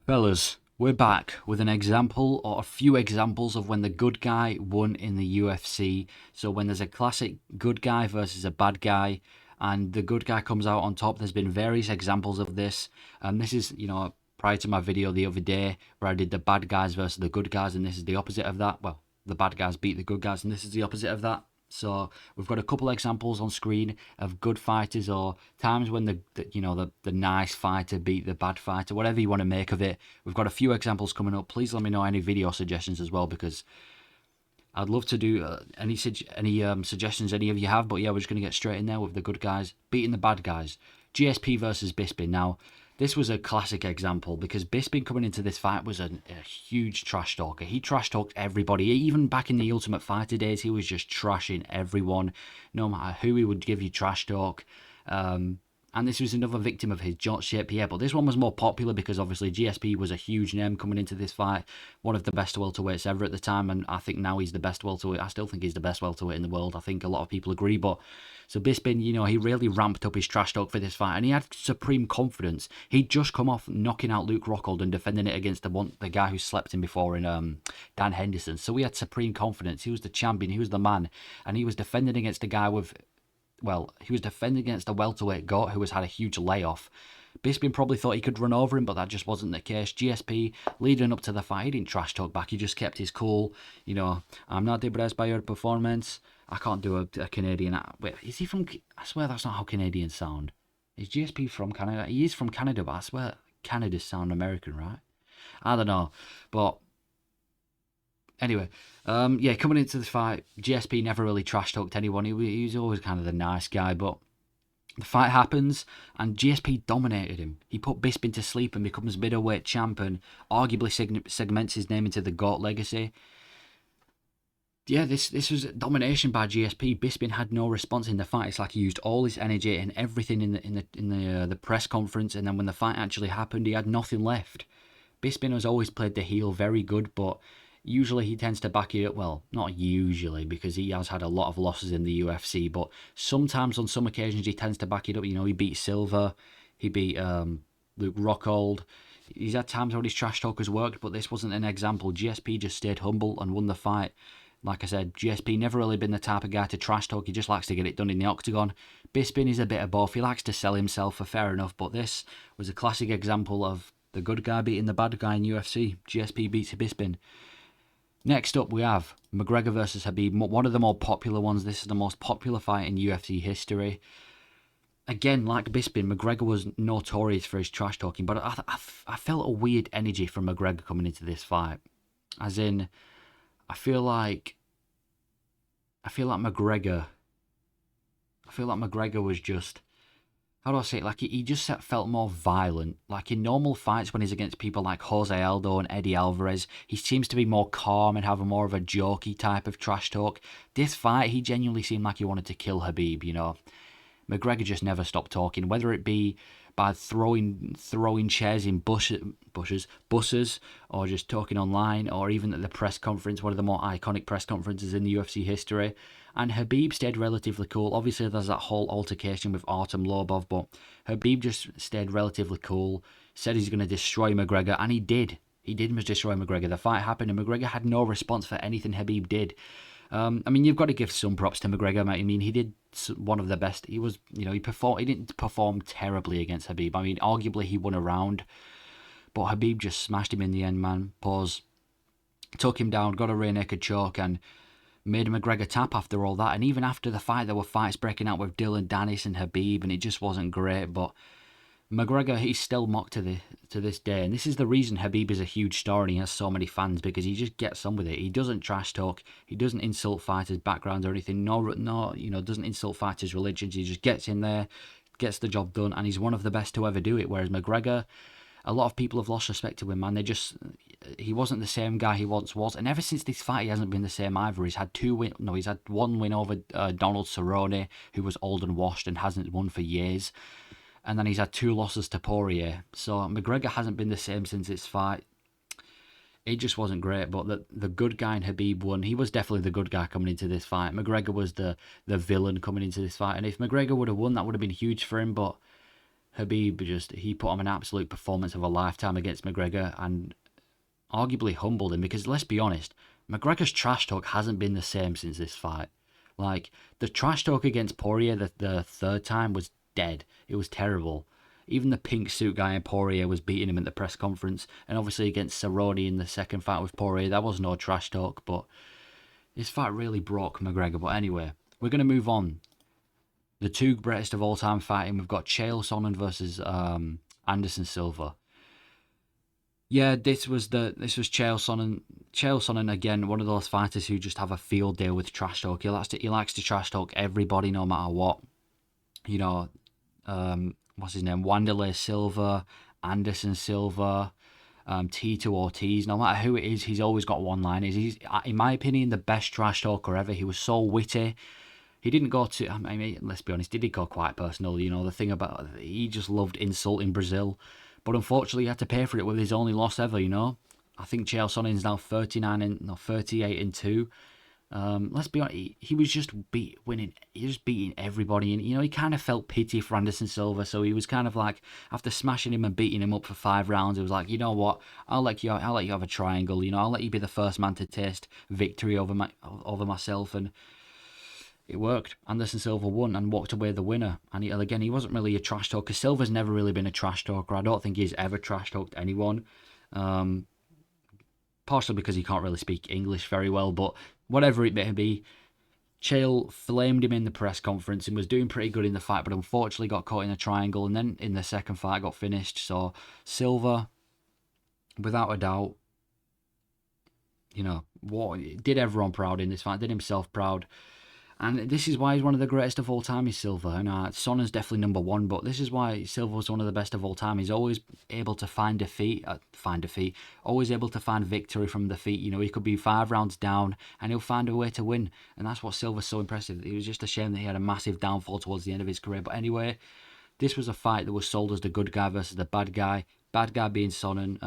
Fellas, we're back with an example or a few examples of when the good guy won in the UFC. So when there's a classic good guy versus a bad guy and the good guy comes out on top, there's been various examples of this. This is, prior to my video the other day where I did the bad guys versus the good guys, and this is the opposite of that. Well, the bad guys beat the good guys, and this is the opposite of that. So we've got a couple examples on screen of good fighters or times when the nice fighter beat the bad fighter, whatever you want to make of it. We've got a few examples coming up. Please let me know any video suggestions as well, because I'd love to do any suggestions any of you have. But yeah, we're just going to get straight in there with the good guys beating the bad guys. GSP versus Bisping. Now, this was a classic example because Bisping coming into this fight was a huge trash talker. He trash talked everybody. Even back in the Ultimate Fighter days, he was just trashing everyone. No matter who, he would give you trash talk. And this was another victim of his jot shape, yeah. But this one was more popular because obviously GSP was a huge name coming into this fight. One of the best welterweights ever at the time. And I think now he's the best welterweight. I still think he's the best welterweight in the world. I think a lot of people agree. But so Bisping, he really ramped up his trash talk for this fight. And he had supreme confidence. He'd just come off knocking out Luke Rockhold and defending it against the guy who slept him before in Dan Henderson. So he had supreme confidence. He was the champion. He was the man. And he was defending against a guy with... Well, he was defending against a welterweight GOAT who has had a huge layoff. Bisping probably thought he could run over him, but that just wasn't the case. GSP, leading up to the fight, he didn't trash talk back. He just kept his cool. I'm not impressed by your performance. I can't do a Canadian... Wait, is he from... I swear that's not how Canadians sound. Is GSP from Canada? He is from Canada, but I swear Canadians sound American, right? I don't know. But... Anyway, coming into the fight, GSP never really trash-talked anyone. He was always kind of the nice guy, but the fight happens, and GSP dominated him. He put Bisping to sleep and becomes middleweight champ, and arguably segments his name into the GOAT legacy. Yeah, this was domination by GSP. Bisping had no response in the fight. It's like he used all his energy and everything in the press conference, and then when the fight actually happened, he had nothing left. Bisping has always played the heel very good, but usually he tends to back it up. Well, not usually, because he has had a lot of losses in the UFC, but sometimes on some occasions he tends to back it up. He beat Silva, he beat Luke Rockhold. He's had times when his trash talk has worked, but this wasn't an example. GSP just stayed humble and won the fight. Like I said, GSP never really been the type of guy to trash talk. He just likes to get it done in the octagon. Bisping is a bit of both. He likes to sell himself, for fair enough, but this was a classic example of the good guy beating the bad guy in UFC. GSP beats Bisping. Next up, we have Mcgregor versus Khabib, one of the more popular ones. This is the most popular fight in UFC history. Again, like Bisping, McGregor was notorious for his trash talking, but I felt a weird energy from McGregor coming into this fight. As in, I feel like McGregor was just... How do I say it? Like, he just felt more violent. Like, in normal fights, when he's against people like Jose Aldo and Eddie Alvarez, he seems to be more calm and have more of a jokey type of trash talk. This fight, he genuinely seemed like he wanted to kill Khabib, McGregor just never stopped talking, whether it be by throwing chairs in buses, or just talking online, or even at the press conference, one of the more iconic press conferences in the UFC history. And Khabib stayed relatively cool. Obviously, there's that whole altercation with Artem Lobov, but Khabib just stayed relatively cool, said he's going to destroy McGregor, and he did. He did destroy McGregor. The fight happened, and McGregor had no response for anything Khabib did. You've got to give some props to McGregor, mate. He did one of the best. He was, he didn't perform terribly against Khabib. Arguably he won a round, but Khabib just smashed him in the end, man. Pause. Took him down, got a rear naked choke, and made McGregor tap after all that. And even after the fight, there were fights breaking out with Dylan Dennis and Khabib, and it just wasn't great. But McGregor, he's still mocked to this day, and this is the reason Khabib is a huge star and he has so many fans, because he just gets on with it. He doesn't trash talk, he doesn't insult fighters' backgrounds or anything, doesn't insult fighters' religions. He just gets in there, gets the job done, and he's one of the best to ever do it. Whereas McGregor, a lot of people have lost respect to him, man. He wasn't the same guy he once was, and ever since this fight, he hasn't been the same either. He's had one win over Donald Cerrone, who was old and washed and hasn't won for years. And then he's had 2 losses to Poirier. So McGregor hasn't been the same since this fight. It just wasn't great. But the good guy in Khabib won. He was definitely the good guy coming into this fight. McGregor was the villain coming into this fight. And if McGregor would have won, that would have been huge for him. But Khabib he put on an absolute performance of a lifetime against McGregor and arguably humbled him because let's be honest, McGregor's trash talk hasn't been the same since this fight. Like the trash talk against Poirier the third time was dead. It was terrible. Even the pink suit guy in Poirier was beating him at the press conference, and obviously against Cerrone in the second fight with Poirier, that was no trash talk. But this fight really broke McGregor. But anyway, we're gonna move on. The two greatest of all time fighting. We've got Chael Sonnen versus Anderson Silva. Yeah, this was Chael Sonnen. Chael Sonnen again, one of those fighters who just have a field day with trash talk. He likes to trash talk everybody, no matter what. You know, what's his name? Wanderlei Silva, Anderson Silva, Tito Ortiz. No matter who it is, he's always got one-liners. He's, in my opinion, the best trash talker ever. He was so witty. He didn't go to, I mean, let's be honest, did he go quite personal? You know, the thing about, he just loved insulting Brazil. But unfortunately, he had to pay for it with his only loss ever, you know. I think Chael Sonnen's now 38-2. Let's be honest, he was just winning. He was beating everybody, and you know he kind of felt pity for Anderson Silva, so he was kind of like after smashing him and beating him up for 5 rounds, he was like, you know what, I'll let you have a triangle. You know, I'll let you be the first man to taste victory over myself, and it worked. Anderson Silva won and walked away the winner. And he wasn't really a trash talker. Silva's never really been a trash talker. I don't think he's ever trash talked anyone. Partially because he can't really speak English very well, but whatever it may be, Chael flamed him in the press conference and was doing pretty good in the fight, but unfortunately got caught in a triangle, and then in the second fight got finished. So Silva, without a doubt, you know, did everyone proud in this fight, did himself proud. And this is why he's one of the greatest of all time, is Silva. And Sonnen's definitely number one, but this is why Silva was one of the best of all time. He's always able to find defeat, always able to find victory from defeat. You know, he could be 5 rounds down and he'll find a way to win. And that's what Silva's so impressive. It was just a shame that he had a massive downfall towards the end of his career. But anyway, this was a fight that was sold as the good guy versus the bad guy. Bad guy being Sonnen,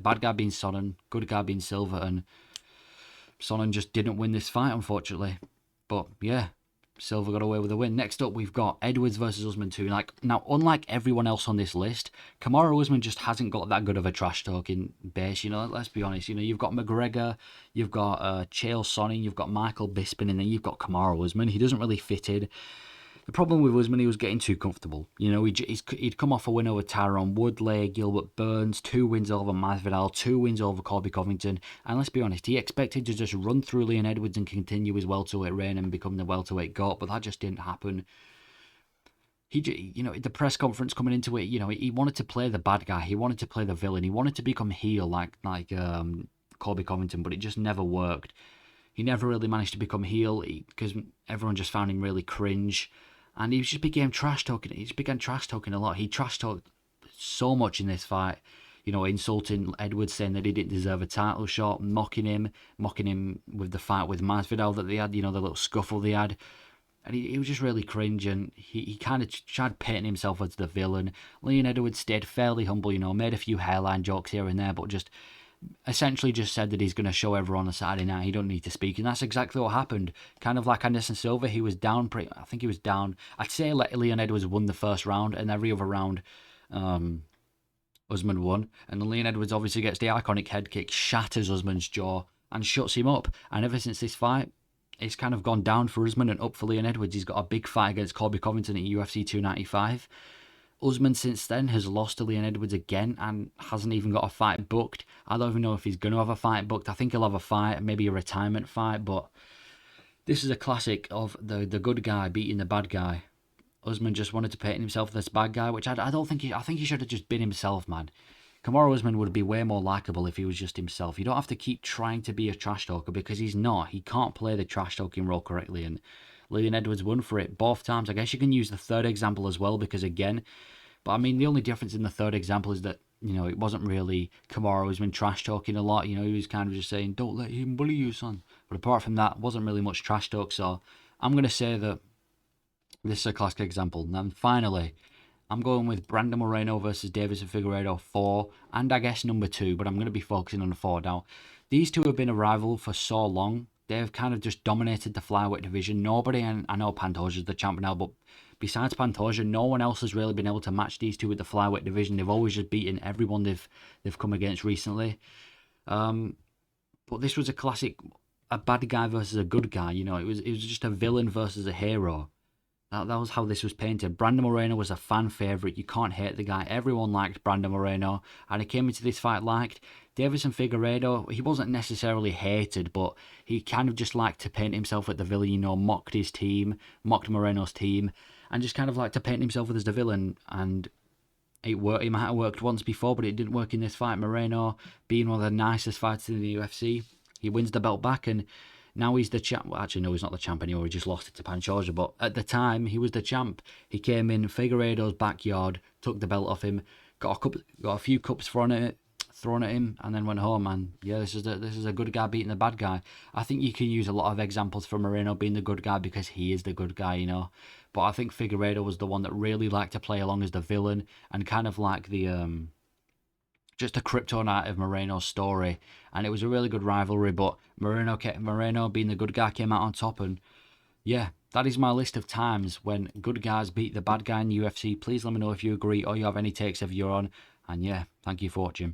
bad guy being Sonnen, good guy being Silva, and Sonnen just didn't win this fight, unfortunately. But yeah, Silva got away with a win. Next up, we've got Edwards versus Usman 2. Now, unlike everyone else on this list, Kamaru Usman just hasn't got that good of a trash talking base. You know, let's be honest. You know, you've got McGregor, you've got Chael Sonnen, you've got Michael Bisping, and then you've got Kamaru Usman. He doesn't really fit in. The problem with Usman, he was getting too comfortable. You know, he'd come off a win over Tyron Woodley, Gilbert Burns, 2 wins over Masvidal, 2 wins over Colby Covington, and let's be honest, he expected to just run through Leon Edwards and continue his welterweight reign and become the welterweight GOAT, but that just didn't happen. You know, the press conference coming into it, you know, he wanted to play the bad guy, he wanted to play the villain, he wanted to become heel like Colby Covington, but it just never worked. He never really managed to become heel because everyone just found him really cringe. And he just began trash talking. He just began trash talking a lot. He trash talked so much in this fight. You know, insulting Edwards, saying that he didn't deserve a title shot, mocking him with the fight with Masvidal that they had. You know, the little scuffle they had. And he was just really cringe, and he kind of tried painting himself as the villain. Leon Edwards stayed fairly humble. You know, made a few hairline jokes here and there, but just essentially just said that he's going to show everyone on Saturday night he don't need to speak, and that's exactly what happened. Kind of like Anderson Silva, he was down I think he was down. I'd say Leon Edwards won the first round, and every other round Usman won, and then Leon Edwards obviously gets the iconic head kick, shatters Usman's jaw and shuts him up. And ever since this fight, it's kind of gone down for Usman and up for Leon Edwards. He's got a big fight against Colby Covington at UFC 295. Usman since then has lost to Leon Edwards again and hasn't even got a fight booked. I don't even know if he's going to have a fight booked. I think he'll have a fight, maybe a retirement fight, but this is a classic of the good guy beating the bad guy. Usman just wanted to paint himself as this bad guy, which I don't think I think he should have just been himself, man. Kamaru Usman would be way more likable if he was just himself. You don't have to keep trying to be a trash talker because he's not. He can't play the trash talking role correctly, and Leon Edwards won for it both times. I guess you can use the third example as well because again, but I mean, the only difference in the third example is that, you know, it wasn't really Kamaru who's been trash talking a lot. You know, he was kind of just saying, don't let him bully you, son. But apart from that, wasn't really much trash talk. So I'm going to say that this is a classic example. And then finally, I'm going with Brandon Moreno versus Deiveson Figueiredo 4, and I guess number 2, but I'm going to be focusing on the 4 now. These two have been a rival for so long, they've kind of just dominated the flyweight division. Nobody, and I know Pantoja's the champ now, but besides Pantoja, no one else has really been able to match these two with the flyweight division. They've always just beaten everyone they've come against recently. But this was a classic, a bad guy versus a good guy. You know, it was just a villain versus a hero. That was how this was painted. Brandon Moreno was a fan favourite. You can't hate the guy. Everyone liked Brandon Moreno. And he came into this fight liked. Davison Figueiredo, he wasn't necessarily hated, but he kind of just liked to paint himself as the villain, you know, mocked his team, mocked Moreno's team, and just kind of liked to paint himself as the villain. And it worked. It might have worked once before, but it didn't work in this fight. Moreno, being one of the nicest fighters in the UFC, he wins the belt back, and now he's the champ. Well, actually, no, he's not the champ anymore. He just lost it to Pantoja. But at the time, he was the champ. He came in Figueiredo's backyard, took the belt off him, got a few cups thrown at him, and then went home. And yeah, this is a good guy beating the bad guy. I think you can use a lot of examples for Moreno being the good guy because he is the good guy, you know. But I think Figueiredo was the one that really liked to play along as the villain and kind of like the just a kryptonite of Moreno's story, and it was a really good rivalry. But Moreno being the good guy came out on top, and yeah, that is my list of times when good guys beat the bad guy in UFC. Please let me know if you agree or you have any takes of your own, and yeah, thank you for watching.